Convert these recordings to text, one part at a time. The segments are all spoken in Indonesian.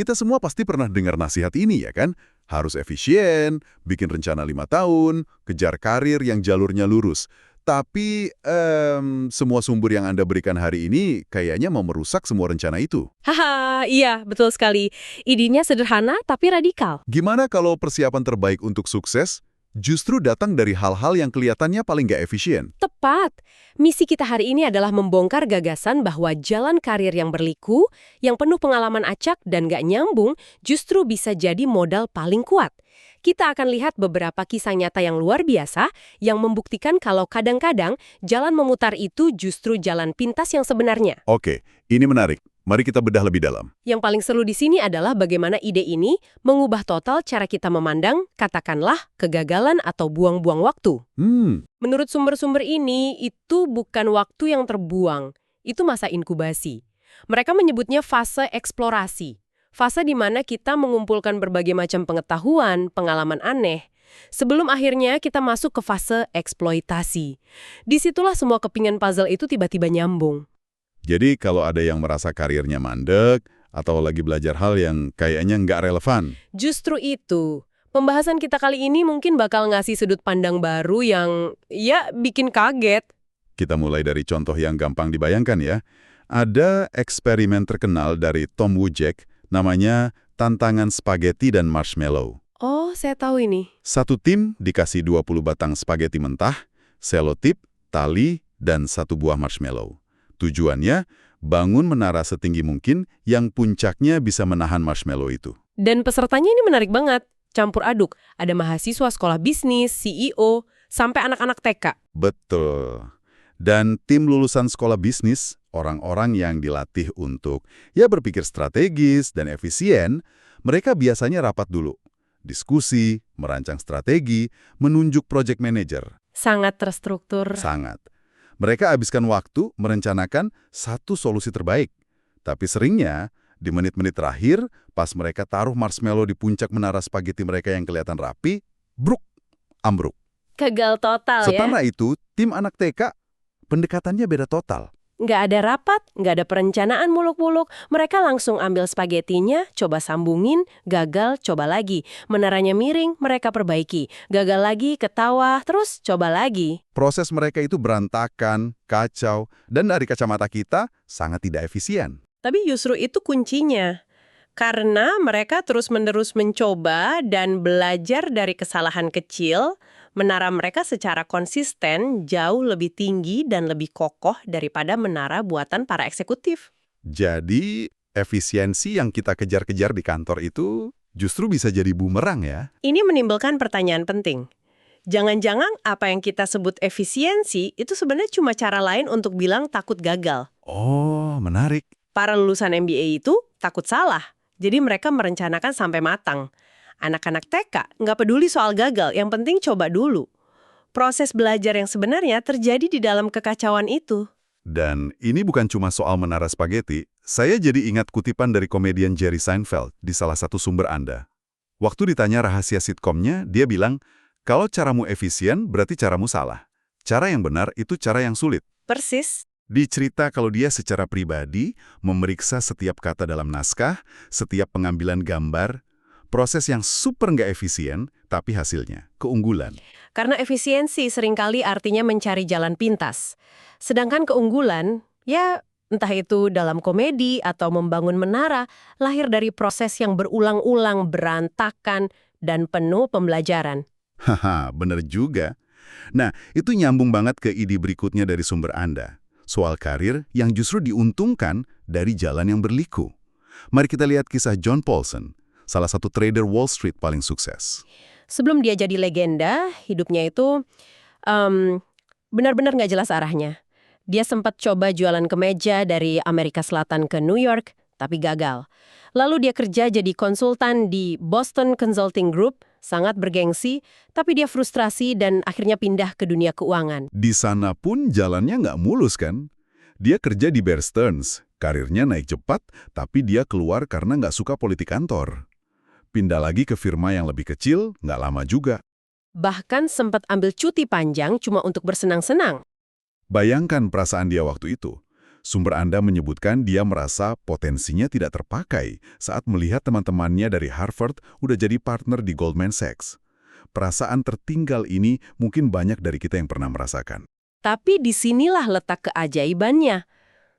Kita semua pasti pernah dengar nasihat ini ya kan? Harus efisien, bikin rencana 5 tahun, kejar karir yang jalurnya lurus. Tapi semua sumber yang Anda berikan hari ini kayaknya mau merusak semua rencana itu. Haha, iya, betul sekali. Idenya sederhana tapi radikal. Gimana kalau persiapan terbaik untuk sukses justru datang dari hal-hal yang kelihatannya paling nggak efisien? Tepat. Misi kita hari ini adalah membongkar gagasan bahwa jalan karir yang berliku, yang penuh pengalaman acak dan gak nyambung, justru bisa jadi modal paling kuat. Kita akan lihat beberapa kisah nyata yang luar biasa yang membuktikan kalau kadang-kadang jalan memutar itu justru jalan pintas yang sebenarnya. Oke, ini menarik. Mari kita bedah lebih dalam. Yang paling seru di sini adalah bagaimana ide ini mengubah total cara kita memandang, katakanlah, kegagalan atau buang-buang waktu. Menurut sumber-sumber ini, itu bukan waktu yang terbuang, itu masa inkubasi. Mereka menyebutnya fase eksplorasi. Fase di mana kita mengumpulkan berbagai macam pengetahuan, pengalaman aneh, sebelum akhirnya kita masuk ke fase eksploitasi. Disitulah semua kepingan puzzle itu tiba-tiba nyambung. Jadi kalau ada yang merasa karirnya mandek, atau lagi belajar hal yang kayaknya nggak relevan. Justru itu. Pembahasan kita kali ini mungkin bakal ngasih sudut pandang baru yang, ya, bikin kaget. Kita mulai dari contoh yang gampang dibayangkan ya. Ada eksperimen terkenal dari Tom Wojcik, namanya tantangan spaghetti dan marshmallow. Oh, saya tahu ini. Satu tim dikasih 20 batang spaghetti mentah, selotip, tali, dan 1 buah marshmallow. Tujuannya, bangun menara setinggi mungkin yang puncaknya bisa menahan marshmallow itu. Dan pesertanya ini menarik banget. Campur aduk. Ada mahasiswa sekolah bisnis, CEO, sampai anak-anak TK. Betul. Dan tim lulusan sekolah bisnis, orang-orang yang dilatih untuk berpikir strategis dan efisien, mereka biasanya rapat dulu. Diskusi, merancang strategi, menunjuk project manager. Sangat terstruktur. Sangat. Mereka habiskan waktu merencanakan satu solusi terbaik. Tapi seringnya, di menit-menit terakhir, pas mereka taruh marshmallow di puncak menara spaghetti mereka yang kelihatan rapi, bruk, ambruk. Gagal total ya. Setelah itu, tim anak TK, pendekatannya beda total. Nggak ada rapat, nggak ada perencanaan muluk-muluk. Mereka langsung ambil spagettinya, coba sambungin, gagal, coba lagi. Menaranya miring, mereka perbaiki. Gagal lagi, ketawa, terus coba lagi. Proses mereka itu berantakan, kacau, dan dari kacamata kita sangat tidak efisien. Tapi justru itu kuncinya. Karena mereka terus-menerus mencoba dan belajar dari kesalahan kecil, menara mereka secara konsisten jauh lebih tinggi dan lebih kokoh daripada menara buatan para eksekutif. Jadi, efisiensi yang kita kejar-kejar di kantor itu justru bisa jadi bumerang ya. Ini menimbulkan pertanyaan penting. Jangan-jangan apa yang kita sebut efisiensi itu sebenarnya cuma cara lain untuk bilang takut gagal. Oh, menarik. Para lulusan MBA itu takut salah, jadi mereka merencanakan sampai matang. Anak-anak TK nggak peduli soal gagal, yang penting coba dulu. Proses belajar yang sebenarnya terjadi di dalam kekacauan itu. Dan ini bukan cuma soal menara spaghetti, saya jadi ingat kutipan dari komedian Jerry Seinfeld di salah satu sumber Anda. Waktu ditanya rahasia sitkomnya, dia bilang, kalau caramu efisien berarti caramu salah. Cara yang benar itu cara yang sulit. Persis. Dicerita kalau dia secara pribadi memeriksa setiap kata dalam naskah, setiap pengambilan gambar, proses yang super nggak efisien, tapi hasilnya keunggulan. Karena efisiensi seringkali artinya mencari jalan pintas. Sedangkan keunggulan, ya entah itu dalam komedi atau membangun menara, lahir dari proses yang berulang-ulang, berantakan, dan penuh pembelajaran. Haha, bener juga. Nah, itu nyambung banget ke ide berikutnya dari sumber Anda. Soal karir yang justru diuntungkan dari jalan yang berliku. Mari kita lihat kisah John Paulson, salah satu trader Wall Street paling sukses. Sebelum dia jadi legenda, hidupnya itu benar-benar nggak jelas arahnya. Dia sempat coba jualan kemeja dari Amerika Selatan ke New York, tapi gagal. Lalu dia kerja jadi konsultan di Boston Consulting Group, sangat bergengsi, tapi dia frustrasi dan akhirnya pindah ke dunia keuangan. Di sana pun jalannya nggak mulus kan? Dia kerja di Bear Stearns, karirnya naik cepat, tapi dia keluar karena nggak suka politik kantor. Pindah lagi ke firma yang lebih kecil, nggak lama juga. Bahkan sempat ambil cuti panjang cuma untuk bersenang-senang. Bayangkan perasaan dia waktu itu. Sumber Anda menyebutkan dia merasa potensinya tidak terpakai saat melihat teman-temannya dari Harvard udah jadi partner di Goldman Sachs. Perasaan tertinggal ini mungkin banyak dari kita yang pernah merasakan. Tapi disinilah letak keajaibannya.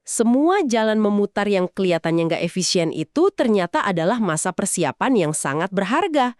Semua jalan memutar yang kelihatannya nggak efisien itu ternyata adalah masa persiapan yang sangat berharga.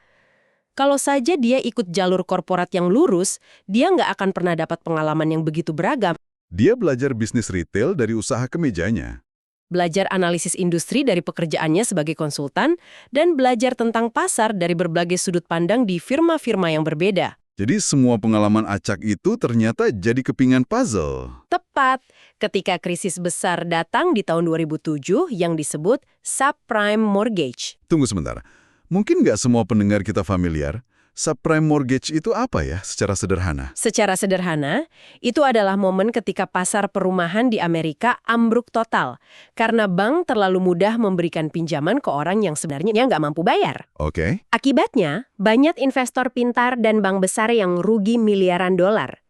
Kalau saja dia ikut jalur korporat yang lurus, dia nggak akan pernah dapat pengalaman yang begitu beragam. Dia belajar bisnis retail dari usaha kemejanya. Belajar analisis industri dari pekerjaannya sebagai konsultan, dan belajar tentang pasar dari berbagai sudut pandang di firma-firma yang berbeda. Jadi semua pengalaman acak itu ternyata jadi kepingan puzzle. Tepat ketika krisis besar datang di tahun 2007 yang disebut subprime mortgage. Tunggu sebentar. Mungkin nggak semua pendengar kita familiar. Subprime mortgage itu apa ya secara sederhana? Secara sederhana, itu adalah momen ketika pasar perumahan di Amerika ambruk total karena bank terlalu mudah memberikan pinjaman ke orang yang sebenarnya nggak mampu bayar. Oke. Akibatnya, banyak investor pintar dan bank besar yang rugi miliaran dolar.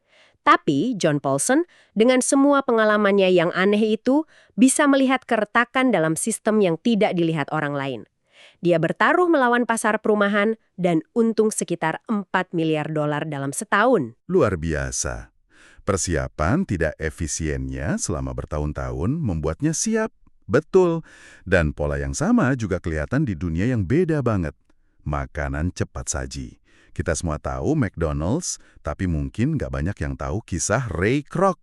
Tapi John Paulson, dengan semua pengalamannya yang aneh itu, bisa melihat keretakan dalam sistem yang tidak dilihat orang lain. Dia bertaruh melawan pasar perumahan dan untung sekitar 4 miliar dolar dalam setahun. Luar biasa. Persiapan tidak efisiennya selama bertahun-tahun membuatnya siap. Betul. Dan pola yang sama juga kelihatan di dunia yang beda banget. Makanan cepat saji. Kita semua tahu McDonald's, tapi mungkin nggak banyak yang tahu kisah Ray Kroc.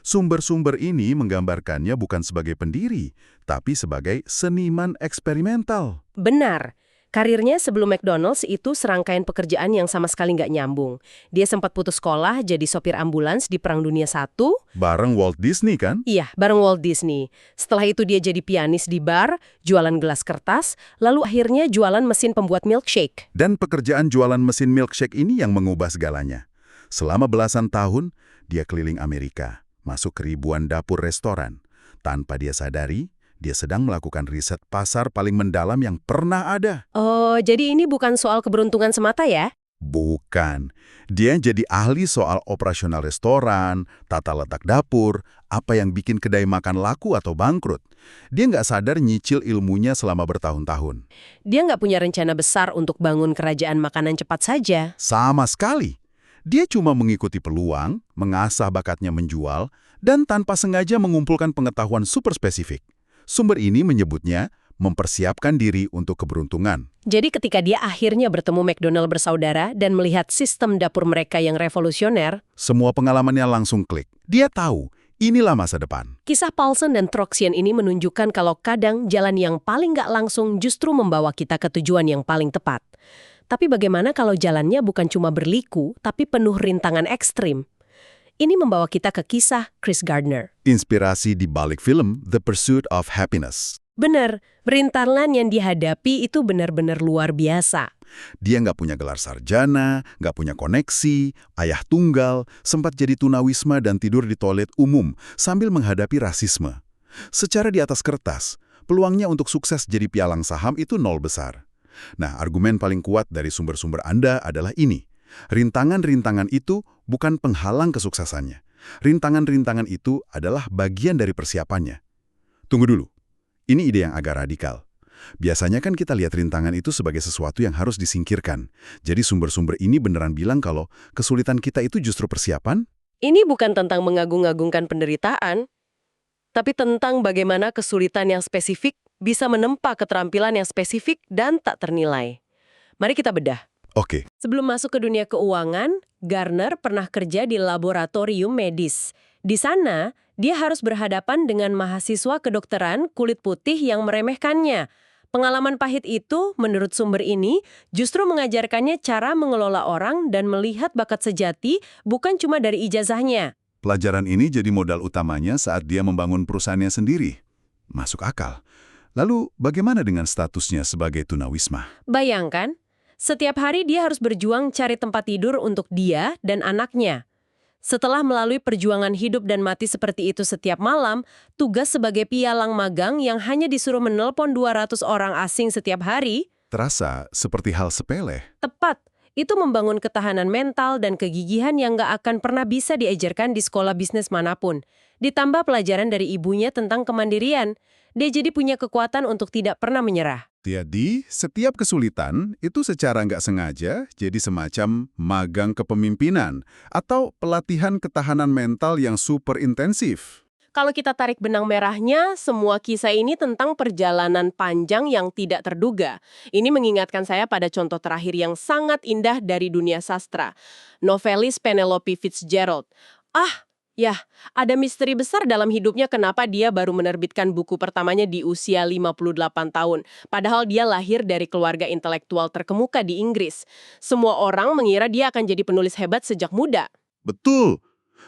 Sumber-sumber ini menggambarkannya bukan sebagai pendiri, tapi sebagai seniman eksperimental. Benar. Karirnya sebelum McDonald's itu serangkaian pekerjaan yang sama sekali nggak nyambung. Dia sempat putus sekolah jadi sopir ambulans di Perang Dunia I. Bareng Walt Disney kan? Iya, bareng Walt Disney. Setelah itu dia jadi pianis di bar, jualan gelas kertas, lalu akhirnya jualan mesin pembuat milkshake. Dan pekerjaan jualan mesin milkshake ini yang mengubah segalanya. Selama belasan tahun, dia keliling Amerika, masuk ke ribuan dapur restoran. Tanpa dia sadari, dia sedang melakukan riset pasar paling mendalam yang pernah ada. Oh, jadi ini bukan soal keberuntungan semata ya? Bukan. Dia jadi ahli soal operasional restoran, tata letak dapur, apa yang bikin kedai makan laku atau bangkrut. Dia nggak sadar nyicil ilmunya selama bertahun-tahun. Dia nggak punya rencana besar untuk bangun kerajaan makanan cepat saja. Sama sekali. Dia cuma mengikuti peluang, mengasah bakatnya menjual, dan tanpa sengaja mengumpulkan pengetahuan super spesifik. Sumber ini menyebutnya mempersiapkan diri untuk keberuntungan. Jadi ketika dia akhirnya bertemu McDonald bersaudara dan melihat sistem dapur mereka yang revolusioner, semua pengalamannya langsung klik. Dia tahu, inilah masa depan. kisah Paulson dan Troxian ini menunjukkan kalau kadang jalan yang paling nggak langsung justru membawa kita ke tujuan yang paling tepat. Tapi bagaimana kalau jalannya bukan cuma berliku, tapi penuh rintangan ekstrim? Ini membawa kita ke kisah Chris Gardner. Inspirasi di balik film The Pursuit of Happiness. Benar, rintangan yang dihadapi itu benar-benar luar biasa. Dia nggak punya gelar sarjana, nggak punya koneksi, ayah tunggal, sempat jadi tunawisma dan tidur di toilet umum sambil menghadapi rasisme. Secara di atas kertas, peluangnya untuk sukses jadi pialang saham itu nol besar. Nah, argumen paling kuat dari sumber-sumber Anda adalah ini. Rintangan-rintangan itu bukan penghalang kesuksesannya. Rintangan-rintangan itu adalah bagian dari persiapannya. Tunggu dulu. Ini ide yang agak radikal. Biasanya kan kita lihat rintangan itu sebagai sesuatu yang harus disingkirkan. Jadi sumber-sumber ini beneran bilang kalau kesulitan kita itu justru persiapan? Ini bukan tentang mengagung-agungkan penderitaan, tapi tentang bagaimana kesulitan yang spesifik bisa menempa keterampilan yang spesifik dan tak ternilai. Mari kita bedah. Oke. Sebelum masuk ke dunia keuangan, Gardner pernah kerja di laboratorium medis. Di sana, dia harus berhadapan dengan mahasiswa kedokteran kulit putih yang meremehkannya. Pengalaman pahit itu, menurut sumber ini, justru mengajarkannya cara mengelola orang dan melihat bakat sejati bukan cuma dari ijazahnya. Pelajaran ini jadi modal utamanya saat dia membangun perusahaannya sendiri. Masuk akal. Lalu, bagaimana dengan statusnya sebagai tunawisma? Bayangkan, setiap hari dia harus berjuang cari tempat tidur untuk dia dan anaknya. Setelah melalui perjuangan hidup dan mati seperti itu setiap malam, tugas sebagai pialang magang yang hanya disuruh menelpon 200 orang asing setiap hari, Terasa seperti hal sepele. tepat. Itu membangun ketahanan mental dan kegigihan yang nggak akan pernah bisa diajarkan di sekolah bisnis manapun. Ditambah pelajaran dari ibunya tentang kemandirian, dia jadi punya kekuatan untuk tidak pernah menyerah. Jadi, setiap kesulitan itu secara nggak sengaja jadi semacam magang kepemimpinan atau pelatihan ketahanan mental yang super intensif. Kalau kita tarik benang merahnya, semua kisah ini tentang perjalanan panjang yang tidak terduga. Ini mengingatkan saya pada contoh terakhir yang sangat indah dari dunia sastra. Novelis Penelope Fitzgerald. Ya, ada misteri besar dalam hidupnya kenapa dia baru menerbitkan buku pertamanya di usia 58 tahun. Padahal dia lahir dari keluarga intelektual terkemuka di Inggris. Semua orang mengira dia akan jadi penulis hebat sejak muda. Betul.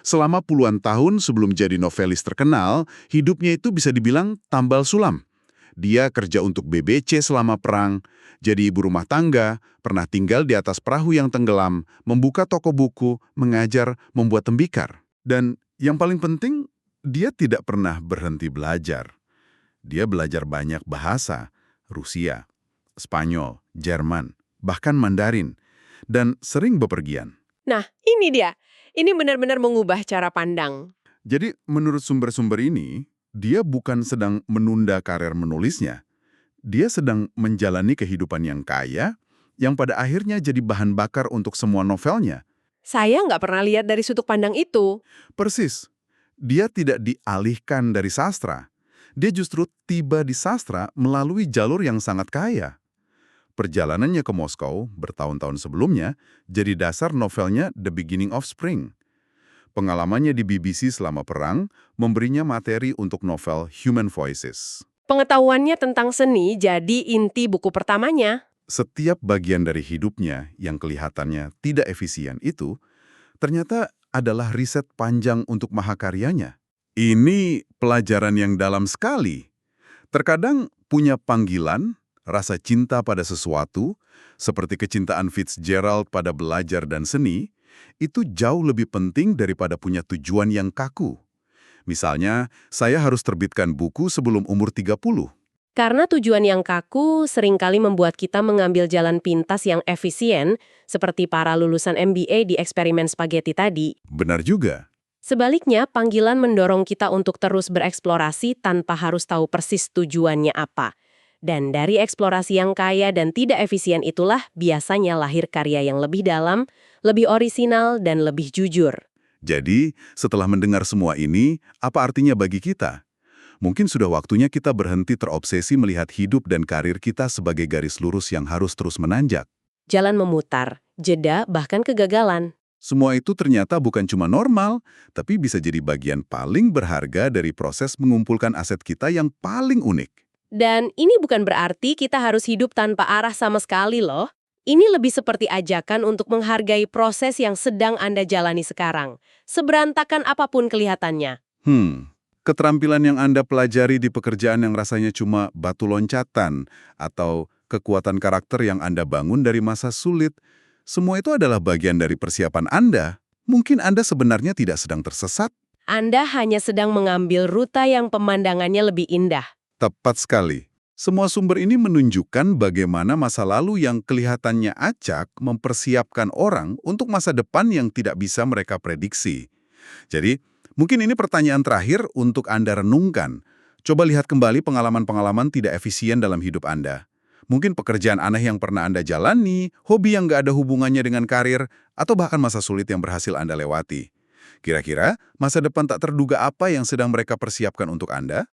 Selama puluhan tahun sebelum jadi novelis terkenal, hidupnya itu bisa dibilang tambal sulam. Dia kerja untuk BBC selama perang, jadi ibu rumah tangga, pernah tinggal di atas perahu yang tenggelam, membuka toko buku, mengajar, membuat tembikar. Dan yang paling penting, dia tidak pernah berhenti belajar. Dia belajar banyak bahasa, Rusia, Spanyol, Jerman, bahkan Mandarin, dan sering bepergian. Nah, ini dia. Ini benar-benar mengubah cara pandang. Jadi, menurut sumber-sumber ini, dia bukan sedang menunda karir menulisnya. Dia sedang menjalani kehidupan yang kaya, yang pada akhirnya jadi bahan bakar untuk semua novelnya. Saya nggak pernah lihat dari sudut pandang itu. Persis. Dia tidak dialihkan dari sastra. Dia justru tiba di sastra melalui jalur yang sangat kaya. Perjalanannya ke Moskow bertahun-tahun sebelumnya jadi dasar novelnya The Beginning of Spring. Pengalamannya di BBC selama perang memberinya materi untuk novel Human Voices. Pengetahuannya tentang seni jadi inti buku pertamanya. Setiap bagian dari hidupnya yang kelihatannya tidak efisien itu, ternyata adalah riset panjang untuk mahakaryanya. Ini pelajaran yang dalam sekali. Terkadang punya panggilan, rasa cinta pada sesuatu, seperti kecintaan Fitzgerald pada belajar dan seni, itu jauh lebih penting daripada punya tujuan yang kaku. Misalnya, saya harus terbitkan buku sebelum umur 30. Karena tujuan yang kaku seringkali membuat kita mengambil jalan pintas yang efisien, seperti para lulusan MBA di eksperimen spaghetti tadi. Benar juga. Sebaliknya, panggilan mendorong kita untuk terus bereksplorasi tanpa harus tahu persis tujuannya apa. Dan dari eksplorasi yang kaya dan tidak efisien itulah biasanya lahir karya yang lebih dalam, lebih orisinal, dan lebih jujur. Jadi, setelah mendengar semua ini, apa artinya bagi kita? Mungkin sudah waktunya kita berhenti terobsesi melihat hidup dan karir kita sebagai garis lurus yang harus terus menanjak. Jalan memutar, jeda, bahkan kegagalan. Semua itu ternyata bukan cuma normal, tapi bisa jadi bagian paling berharga dari proses mengumpulkan aset kita yang paling unik. Dan ini bukan berarti kita harus hidup tanpa arah sama sekali loh. Ini lebih seperti ajakan untuk menghargai proses yang sedang Anda jalani sekarang. Seberantakan apapun kelihatannya. Keterampilan yang Anda pelajari di pekerjaan yang rasanya cuma batu loncatan atau kekuatan karakter yang Anda bangun dari masa sulit, semua itu adalah bagian dari persiapan Anda. Mungkin Anda sebenarnya tidak sedang tersesat. Anda hanya sedang mengambil rute yang pemandangannya lebih indah. Tepat sekali. Semua sumber ini menunjukkan bagaimana masa lalu yang kelihatannya acak mempersiapkan orang untuk masa depan yang tidak bisa mereka prediksi. Jadi, mungkin ini pertanyaan terakhir untuk Anda renungkan. Coba lihat kembali pengalaman-pengalaman tidak efisien dalam hidup Anda. Mungkin pekerjaan aneh yang pernah Anda jalani, hobi yang nggak ada hubungannya dengan karir, atau bahkan masa sulit yang berhasil Anda lewati. Kira-kira, masa depan tak terduga apa yang sedang mereka persiapkan untuk Anda?